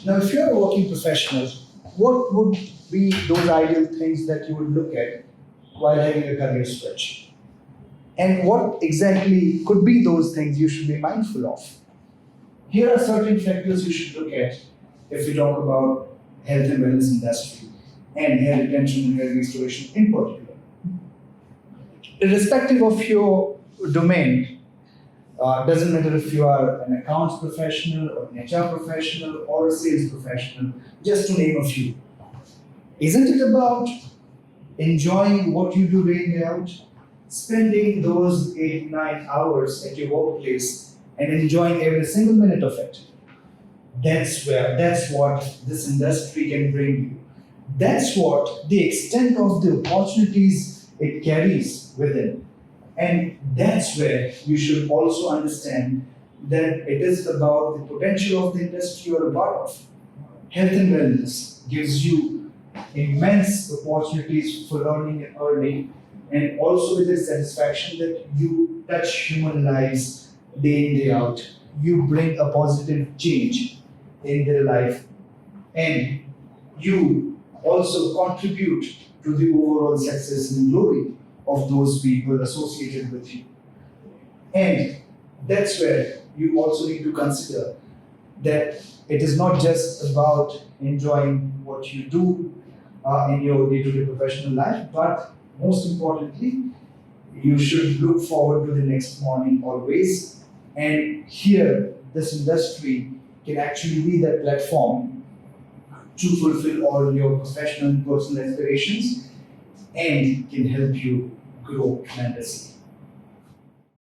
Now, if you're a working professional, what would be those ideal things that you would look at while having a career switch? And what exactly could be those things you should be mindful of? Here are certain factors you should look at if we talk about health and wellness industry and hair retention and hair restoration in particular. Irrespective of your domain, doesn't matter if you are an accounts professional or an HR professional or a sales professional, just to name a few. Isn't it about enjoying what you do day in, day out? Spending those 8, 9 hours at your workplace and enjoying every single minute of it. That's what this industry can bring you. That's what the extent of the opportunities it carries within. And that's where you should also understand that it is about the potential of the industry you're a part of. Health and wellness gives you immense opportunities for learning and earning, and also with the satisfaction that you touch human lives day in, day out. You bring a positive change in their life, and you also contribute to the overall success and glory of those people associated with you. And that's where you also need to consider that it is not just about enjoying what you do in your day-to-day professional life, but most importantly, you should look forward to the next morning always. And here, this industry can actually be that platform to fulfill all your professional and personal aspirations and can help you grow tremendously.